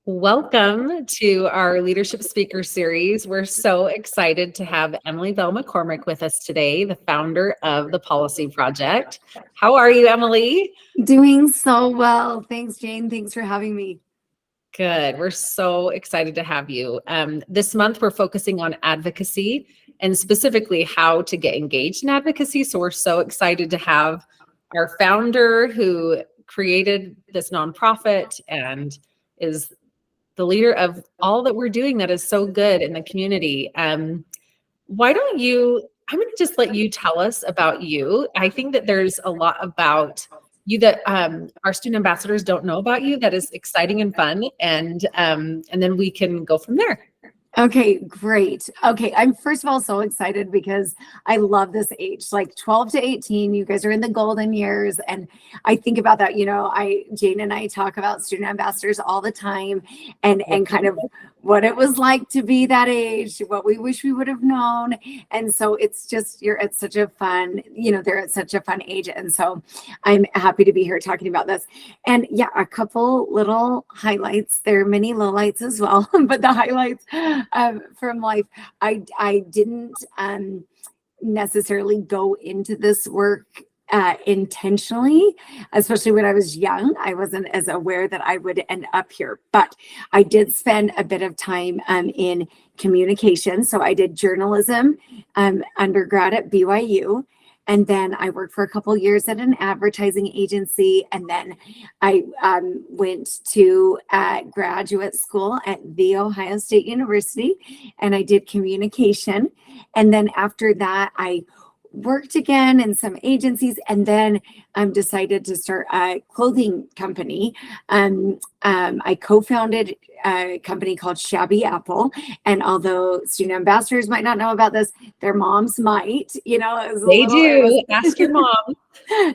Welcome to our Leadership Speaker Series. We're so excited to have Emily Bell McCormick with us today, the founder of the Policy Project. How are you, Emily? Doing so well. Thanks, Jane. Thanks for having me. Good. We're so excited to have you. This month, we're focusing on advocacy and specifically how to get engaged in advocacy. So we're so excited to have our founder who created this nonprofit and is the leader of all that we're doing that is so good in the community. Why don't you, I'm going to just let you tell us about you. I think that there's a lot about you that our student ambassadors don't know about you that is exciting and fun. And then we can go from there. Okay, great. Okay, I'm first of all so excited because I love this age, like 12 to 18. You guys are in the golden years. And I think about that, Jane and I talk about student ambassadors all the time and kind of what it was like to be that age, what we wish we would have known. And so it's just, you're at such a fun, they're at such a fun age. And so I'm happy to be here talking about this. And yeah, a couple little highlights. There are many lowlights as well, but the highlights from life, I didn't necessarily go into this work intentionally, especially when I was young. I wasn't as aware that I would end up here, but I did spend a bit of time in communication. So I did journalism undergrad at BYU. And then I worked for a couple years at an advertising agency. And then I went to graduate school at The Ohio State University, and I did communication. And then after that, I worked again in some agencies, and then decided to start a clothing company. I co-founded a company called Shabby Apple, and although student ambassadors might not know about this, their moms might. They do. Ask your mom.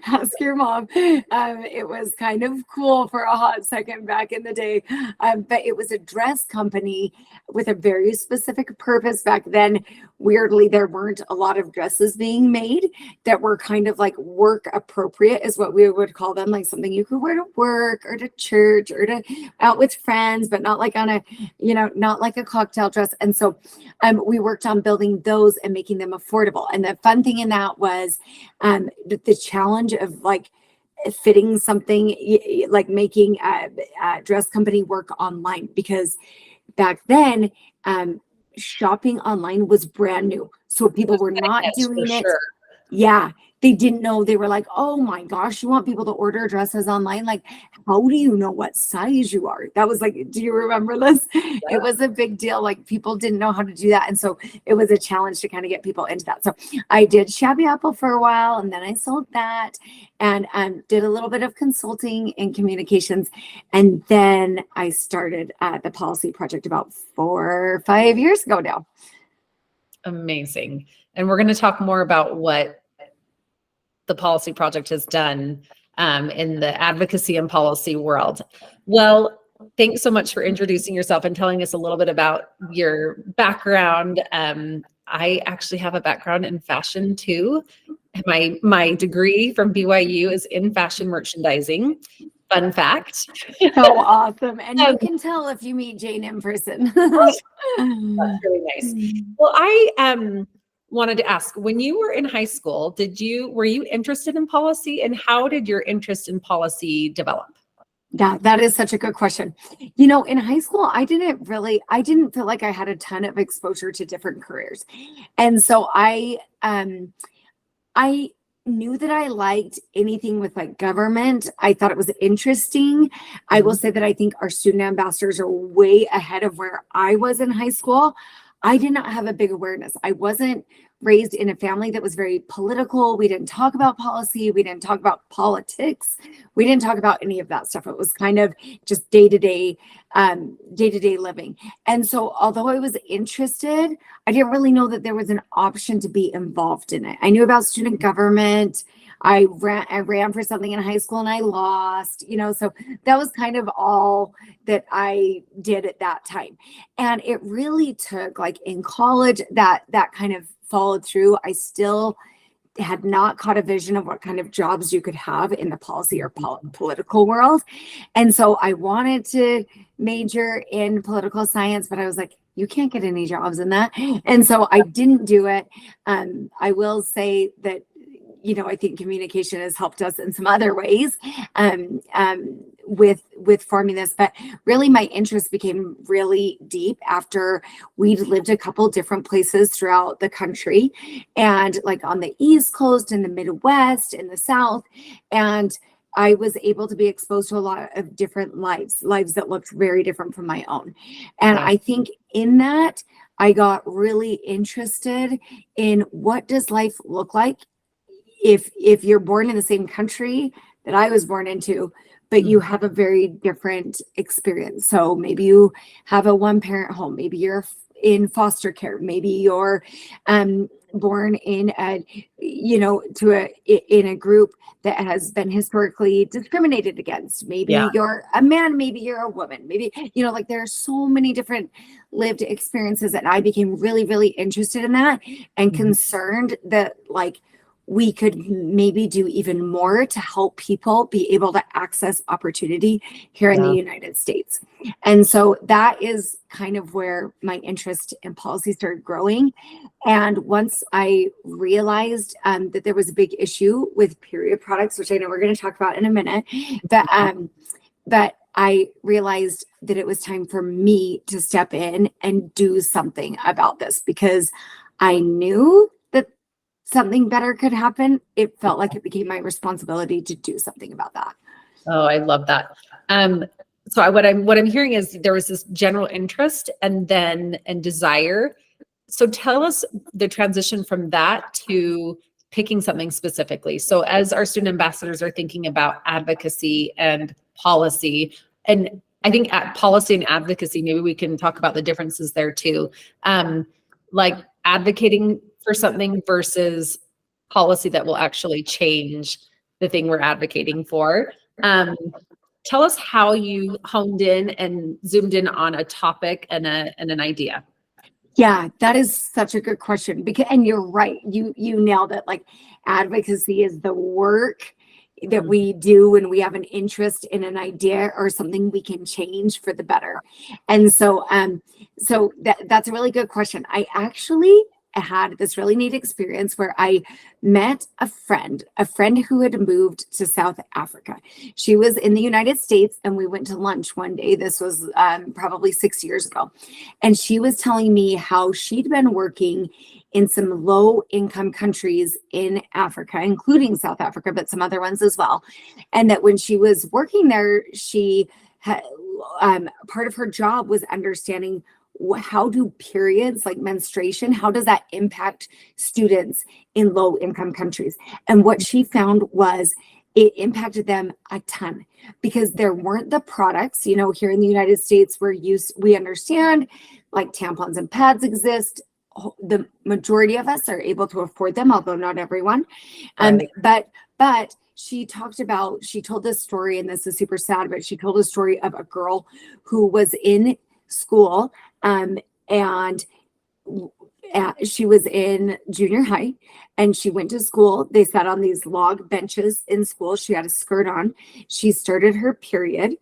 Ask your mom. It was kind of cool for a hot second back in the day, but it was a dress company with a very specific purpose. Back then, weirdly, there weren't a lot of dresses being made that were kind of like work appropriate, is what we would call them, like something you could wear to work or to church or to out with friends, but not like on a, not like a cocktail dress. And so we worked on building those and making them affordable. And the fun thing in that was the challenge of like fitting something, like making a dress company work online, because back then shopping online was brand new. So people were not doing it. Sure. Yeah. They didn't know. They were like, oh my gosh, you want people to order dresses online? Like, how do you know what size you are? That was like, do you remember this? Yeah. It was a big deal. Like, people didn't know how to do that. And so it was a challenge to kind of get people into that. So I did Shabby Apple for a while, and then I sold that and did a little bit of consulting and communications. And then I started the Policy Project about 4 or 5 years ago now. Amazing. And we're going to talk more about what the Policy Project has done in the advocacy and policy world. Well, thanks so much for introducing yourself and telling us a little bit about your background. I actually have a background in fashion too. My degree from BYU is in fashion merchandising. Fun fact. So awesome. And you can tell if you meet Jane in person. That's really nice. Well, I wanted to ask, when you were in high school, were you interested in policy, and how did your interest in policy develop? Yeah, that is such a good question. In high school, I didn't feel like I had a ton of exposure to different careers. And so I knew that I liked anything with like government. I thought it was interesting. I will say that I think our student ambassadors are way ahead of where I was in high school. I did not have a big awareness. I wasn't raised in a family that was very political. We didn't talk about policy. We didn't talk about politics. We didn't talk about any of that stuff. It was kind of just day-to-day living. And so although I was interested, I didn't really know that there was an option to be involved in it. I knew about student government. I ran for something in high school and I lost, so that was kind of all that I did at that time. And it really took, like in college, that kind of followed through. I still had not caught a vision of what kind of jobs you could have in the policy or political world. And so I wanted to major in political science, but I was like, you can't get any jobs in that. And so I didn't do it. I will say that, I think communication has helped us in some other ways with forming this, but really my interest became really deep after we'd lived a couple different places throughout the country, and like on the East Coast, in the Midwest, in the South, and I was able to be exposed to a lot of different lives that looked very different from my own. And I think in that, I got really interested in what does life look like if you're born in the same country that I was born into, but you have a very different experience. So maybe you have a one-parent home, maybe you're in foster care, maybe you're born in in a group that has been historically discriminated against. Maybe you're a man, maybe you're a woman, maybe like there are so many different lived experiences, and I became really, really interested in that and concerned that like we could maybe do even more to help people be able to access opportunity here in the United States. And so that is kind of where my interest in policy started growing. And once I realized that there was a big issue with period products, which I know we're going to talk about in a minute, but I realized that it was time for me to step in and do something about this, because I knew something better could happen. It felt like it became my responsibility to do something about that. Oh, I love that. So what I'm hearing is there was this general interest and desire. So tell us the transition from that to picking something specifically. So as our student ambassadors are thinking about advocacy and policy, and I think at policy and advocacy, maybe we can talk about the differences there too. Like advocating for something versus policy that will actually change the thing we're advocating for. Tell us how you honed in and zoomed in on a topic and an idea. Yeah, that is such a good question, and you're right. You nailed it. Like advocacy is the work that we do when we have an interest in an idea or something we can change for the better. And so that's a really good question. I actually had this really neat experience where I met a friend who had moved to South Africa. She was in the United States, and we went to lunch one day. This was probably 6 years ago. And she was telling me how she'd been working in some low income countries in Africa, including South Africa, but some other ones as well. And that when she was working there, she had part of her job was understanding how do periods, like menstruation, how does that impact students in low income countries? And what she found was it impacted them a ton, because there weren't the products, here in the United States we understand like tampons and pads exist. The majority of us are able to afford them, although not everyone. But she told this story, and this is super sad, but she told a story of a girl who was in school, and she was in junior high, and she went to school. They sat on these log benches in school. She had a skirt on. She started her period,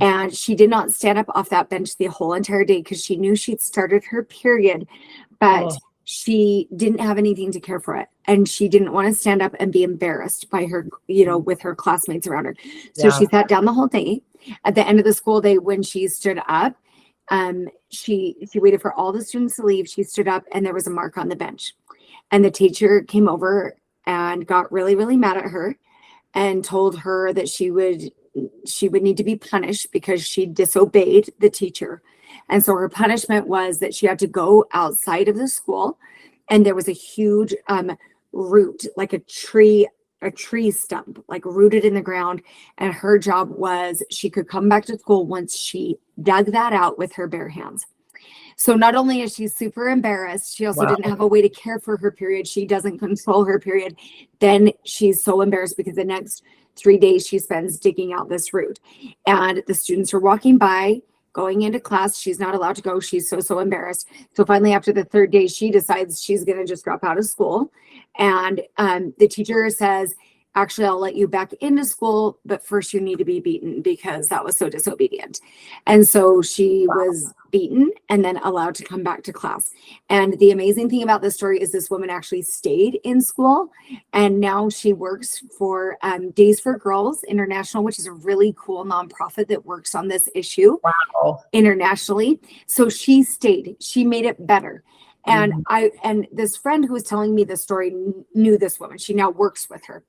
and she did not stand up off that bench the whole entire day because she knew she'd started her period, but she didn't have anything to care for it. And she didn't want to stand up and be embarrassed by her, with her classmates around her. So she sat down the whole day. At the end of the school day, when she stood up, she waited for all the students to leave. She stood up, and there was a mark on the bench. And the teacher came over and got really, really mad at her and told her that she would need to be punished because she disobeyed the teacher. And so her punishment was that she had to go outside of the school, and there was a huge root, like a tree stump, like rooted in the ground. And her job was she could come back to school once she dug that out with her bare hands. So not only is she super embarrassed, she also didn't have a way to care for her period. She doesn't control her period. Then she's so embarrassed because the next 3 days she spends digging out this root. And the students are walking by, going into class. She's not allowed to go. She's so embarrassed. So finally, after the third day, she decides she's going to just drop out of school. And the teacher says, actually, I'll let you back into school, but first you need to be beaten because that was so disobedient. And so she was beaten and then allowed to come back to class. And the amazing thing about this story is this woman actually stayed in school, and now she works for Days for Girls International, which is a really cool nonprofit that works on this issue internationally. So she stayed, she made it better. And and this friend who was telling me the story knew this woman. She now works with her.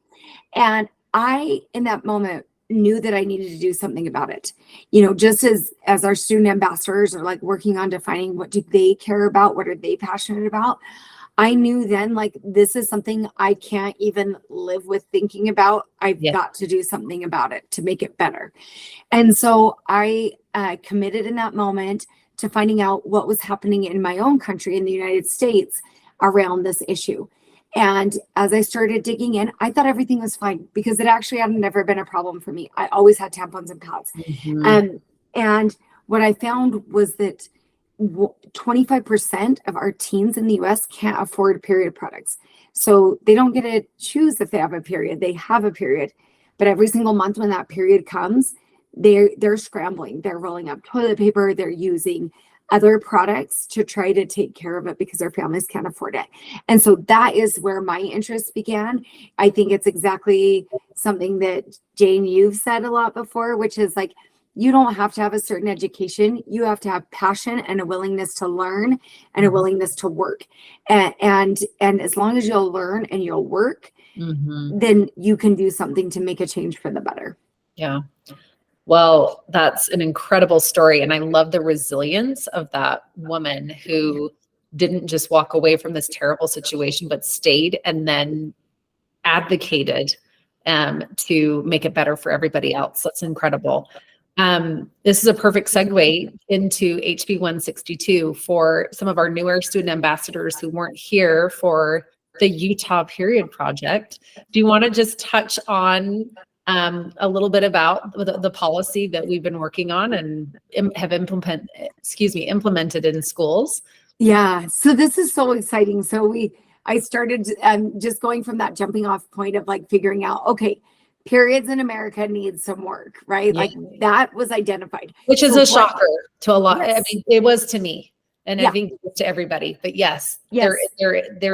And I, in that moment, knew that I needed to do something about it. You know, just as our student ambassadors are like working on defining what do they care about, what are they passionate about, I knew then, like, this is something I can't even live with thinking about. I've got to do something about it to make it better. And so I committed in that moment to finding out what was happening in my own country, in the United States, around this issue. And as I started digging in, I thought everything was fine because it actually had never been a problem for me. I always had tampons and pads. And what I found was that 25% of our teens in the US can't afford period products. So they don't get to choose if they have a period. They have a period. But every single month when that period comes, they're scrambling. They're rolling up toilet paper. They're using other products to try to take care of it because their families can't afford it. And so that is where my interest began. I think it's exactly something that, Jane, you've said a lot before, which is like, you don't have to have a certain education. You have to have passion and a willingness to learn and a willingness to work. And as long as you'll learn and you'll work, then you can do something to make a change for the better. Yeah. Well, that's an incredible story. And I love the resilience of that woman who didn't just walk away from this terrible situation, but stayed and then advocated to make it better for everybody else. That's incredible. This is a perfect segue into HB 162 for some of our newer student ambassadors who weren't here for the Utah Period Project. Do you want to just touch on a little bit about the policy that we've been working on and have implemented in schools? Yeah, so this is so exciting. So I started just going from that jumping off point of like figuring out, okay, periods in America need some work, right? Like that was identified. Which is a shocker to a lot. Yes. I mean, it was to me, and I think to everybody. But yes, there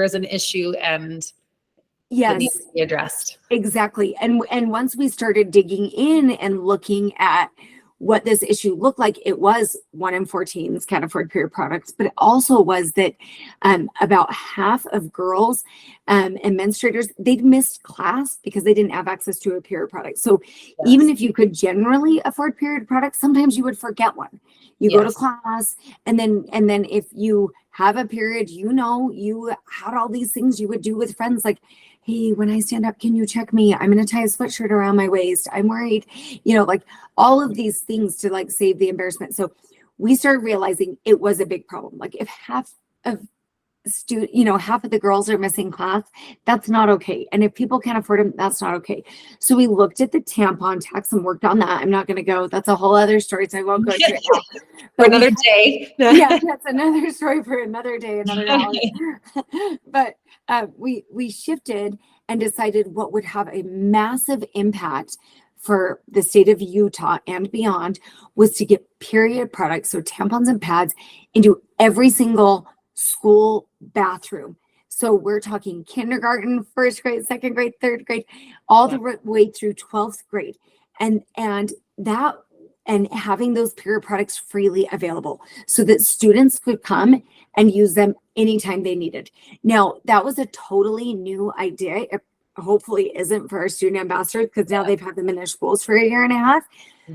is an issue, and it needs to be addressed. Exactly. And once we started digging in and looking at what this issue looked like, it was 1 in 4 teens can't afford period products, but it also was that about half of girls and menstruators, they'd missed class because they didn't have access to a period product. So even if you could generally afford period products, sometimes you would forget one. You go to class, and then if you have a period, you know, you had all these things you would do with friends, like, hey, when I stand up, can you check me? I'm going to tie a sweatshirt around my waist. I'm worried, you know, like all of these things to like save the embarrassment. So we started realizing it was a big problem. Like if half of the girls are missing class, that's not okay. And if people can't afford them, that's not okay. So we looked at the tampon tax and worked on that. I'm not going to go, that's a whole other story, so I won't go into it now. For another day. Yeah, that's another story for another day, another hour. But we shifted and decided what would have a massive impact for the state of Utah and beyond was to get period products, so tampons and pads, into every single school bathroom. So we're talking kindergarten, first grade, second grade, third grade, all the way through 12th grade. And having those period products freely available so that students could come and use them anytime they needed. Now, that was a totally new idea. It hopefully isn't for our student ambassadors because now they've had them in their schools for 1.5 years.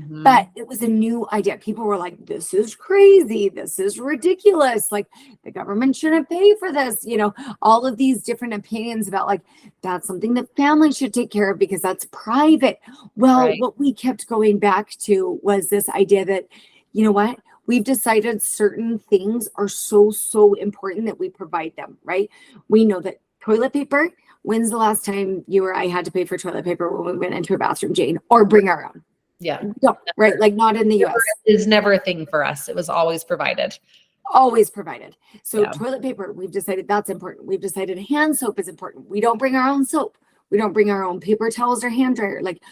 But it was a new idea. People were like, this is crazy. This is ridiculous. Like the government shouldn't pay for this. You know, all of these different opinions about like, that's something that families should take care of because that's private. Well, what we kept going back to was this idea that, you know what? We've decided certain things are so important that we provide them, right? We know that toilet paper, when's the last time you or I had to pay for toilet paper when we went into a bathroom, Jane, or bring our own? Yeah. No, right. Like not in the US. It's never a thing for us. It was always provided. Always provided. So toilet paper, we've decided that's important. We've decided hand soap is important. We don't bring our own soap. We don't bring our own paper towels or hand dryer. Like,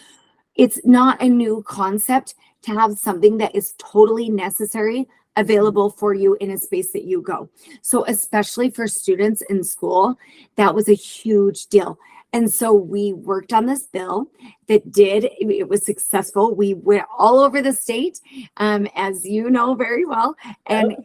it's not a new concept to have something that is totally necessary available for you in a space that you go. So especially for students in school, that was a huge deal. And so we worked on this bill it was successful. We went all over the state, as you know very well, and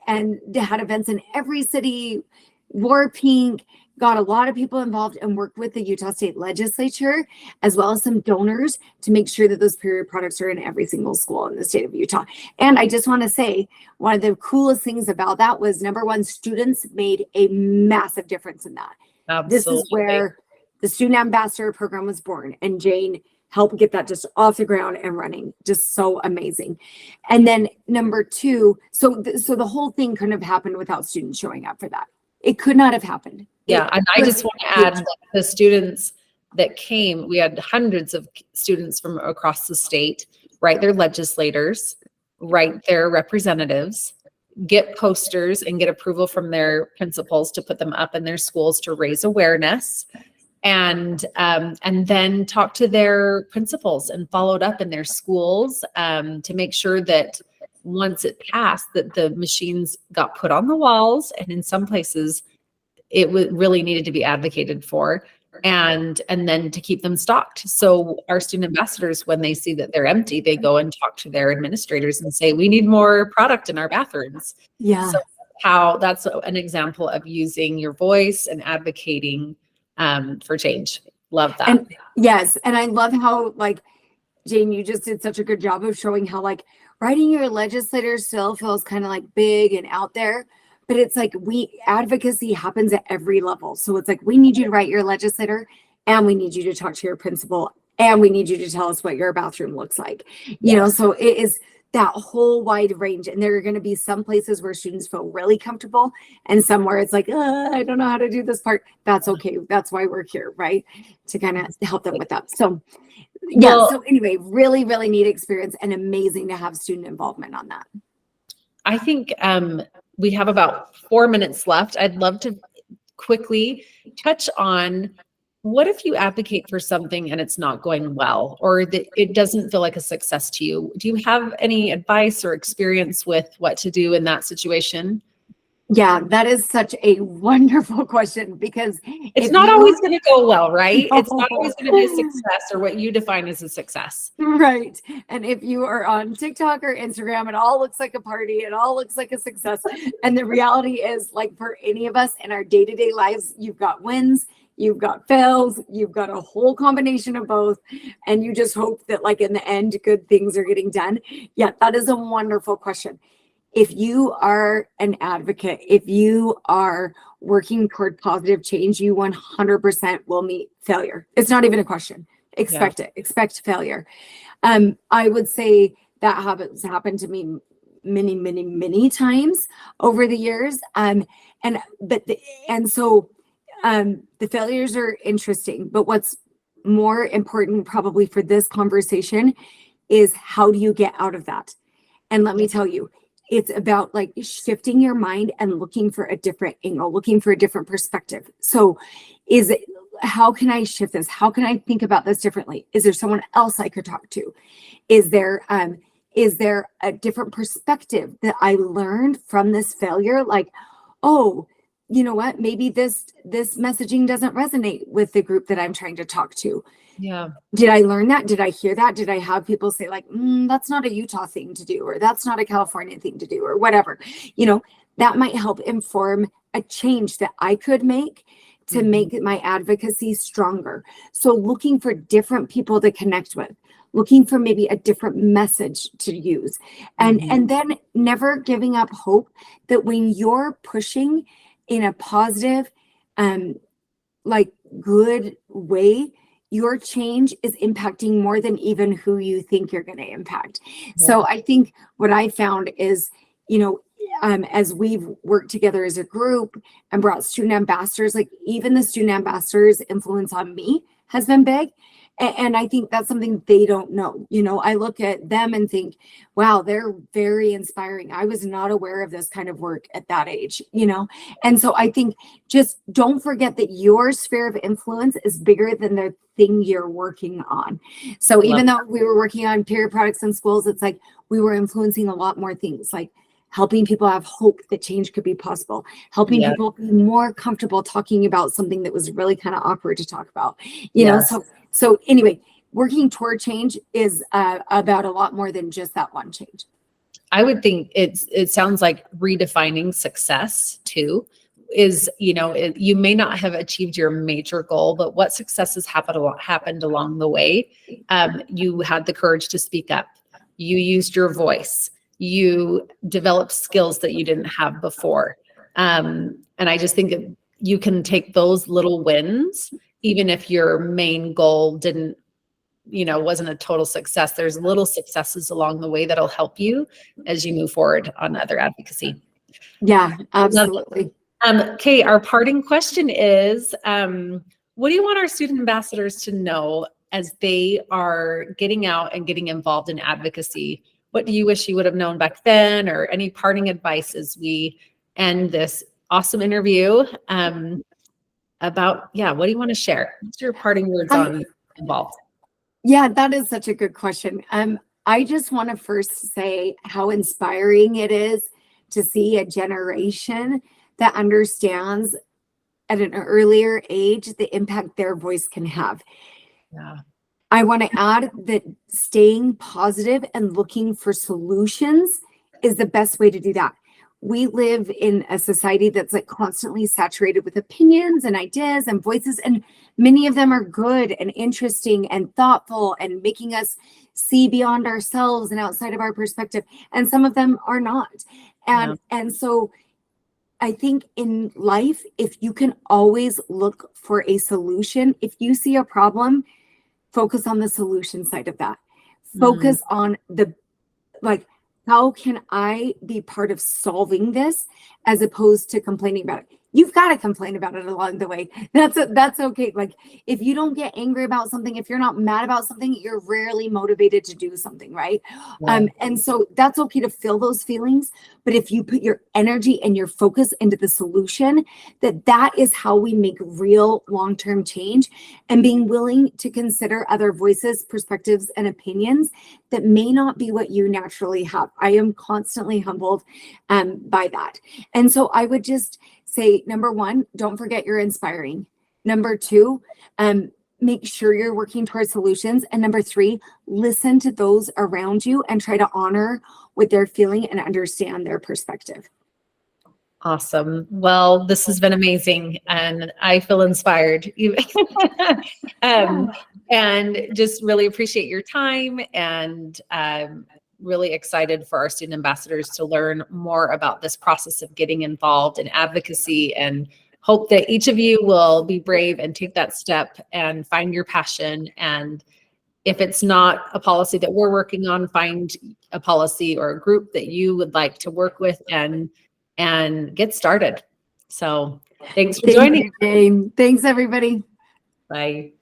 had events in every city, wore pink, got a lot of people involved, and worked with the Utah State Legislature, as well as some donors, to make sure that those period products are in every single school in the state of Utah. And I just want to say, one of the coolest things about that was, number one, students made a massive difference in that. Absolutely. This is where the Student Ambassador Program was born, and Jane helped get that just off the ground and running. Just so amazing. And then number two, so the whole thing couldn't have happened without students showing up for that. It could not have happened. Yeah, and I just want to add that the students that came, we had hundreds of students from across the state write their legislators, write their representatives, get posters and get approval from their principals to put them up in their schools to raise awareness, and then talk to their principals and followed up in their schools to make sure that once it passed, that the machines got put on the walls, and in some places it really needed to be advocated for, and then to keep them stocked. So our student ambassadors, when they see that they're empty, they go and talk to their administrators and say, we need more product in our bathrooms. Yeah. So that's an example of using your voice and advocating for change. Love that. And yes. And I love how, like, Jane, you just did such a good job of showing how, like, writing your legislator still feels kind of like big and out there, but it's like advocacy happens at every level. So it's like, we need you to write your legislator, and we need you to talk to your principal, and we need you to tell us what your bathroom looks like. You know, so it is that whole wide range. And there are going to be some places where students feel really comfortable, and some where it's like, I don't know how to do this part. That's okay. That's why we're here, right? To kind of help them with that. So yeah. Well, so anyway, really, really neat experience, and amazing to have student involvement on that. I think we have about 4 minutes left. I'd love to quickly touch on, what if you advocate for something and it's not going well, or that it doesn't feel like a success to you? Do you have any advice or experience with what to do in that situation? Yeah, that is such a wonderful question, because it's not always going to go well, right? No. It's not always going to be a success, or what you define as a success. Right. And if you are on TikTok or Instagram, it all looks like a party. It all looks like a success. And the reality is, like, for any of us in our day-to-day lives, you've got wins, you've got fails, you've got a whole combination of both. And you just hope that, like, in the end, good things are getting done. Yeah, that is a wonderful question. If you are an advocate, if you are working toward positive change, you 100% will meet failure. It's not even a question. Expect it. Expect failure. I would say that has happened to me many, many, many times over the years. So the failures are interesting, but what's more important probably for this conversation is, how do you get out of that? And let me tell you, it's about, like, shifting your mind and looking for a different angle, looking for a different perspective. So how can I shift this? How can I think about this differently? Is there someone else I could talk to? Is there a different perspective that I learned from this failure? Like, oh, you know what? Maybe this messaging doesn't resonate with the group that I'm trying to talk to. Yeah. Did I learn that? Did I hear that? Did I have people say, like, that's not a Utah thing to do, or that's not a California thing to do, or whatever? You know, that might help inform a change that I could make to make my advocacy stronger. So looking for different people to connect with, looking for maybe a different message to use, and then never giving up hope that when you're pushing in a positive, like, good way, your change is impacting more than even who you think you're going to impact. Yeah. So I think what I found is, you know, as we've worked together as a group and brought student ambassadors, like, even the student ambassadors' influence on me has been big. And I think that's something they don't know. You know, I look at them and think, wow, they're very inspiring. I was not aware of this kind of work at that age, you know? And so I think just don't forget that your sphere of influence is bigger than the thing you're working on. So even though we were working on period products in schools, it's like we were influencing a lot more things, like helping people have hope that change could be possible, helping people be more comfortable talking about something that was really kind of awkward to talk about, you know? So anyway, working toward change is about a lot more than just that one change. I would think it sounds like redefining success too is, you know, you may not have achieved your major goal, but what successes happened along the way. You had the courage to speak up. You used your voice. You developed skills that you didn't have before. And I just think you can take those little wins, even if your main goal didn't, you know, wasn't a total success. There's little successes along the way that'll help you as you move forward on other advocacy. Yeah, absolutely. Kate, our parting question is, what do you want our student ambassadors to know as they are getting out and getting involved in advocacy? What do you wish you would have known back then, or any parting advice as we end this awesome interview about, what do you want to share? What's your parting words on involved? Yeah, that is such a good question. I just want to first say how inspiring it is to see a generation that understands at an earlier age the impact their voice can have. Yeah. I want to add that staying positive and looking for solutions is the best way to do that. We live in a society that's like constantly saturated with opinions and ideas and voices, and many of them are good and interesting and thoughtful and making us see beyond ourselves and outside of our perspective. And some of them are not. And so I think in life, if you can always look for a solution, if you see a problem, focus on the solution side of that. Focus on how can I be part of solving this as opposed to complaining about it? You've got to complain about it along the way. That's okay. Like if you don't get angry about something, if you're not mad about something, you're rarely motivated to do something, right? Yeah. And so that's okay to feel those feelings. But if you put your energy and your focus into the solution, that is how we make real long-term change, and being willing to consider other voices, perspectives, and opinions that may not be what you naturally have. I am constantly humbled by that. And so I would just say, number one, don't forget you're inspiring. Number two, make sure you're working towards solutions. And number three, listen to those around you and try to honor what they're feeling and understand their perspective. Awesome. Well, this has been amazing, and I feel inspired. And just really appreciate your time, and really excited for our student ambassadors to learn more about this process of getting involved in advocacy, and hope that each of you will be brave and take that step and find your passion. And if it's not a policy that we're working on, find a policy or a group that you would like to work with and get started. So thanks for joining. Thanks, everybody. Bye.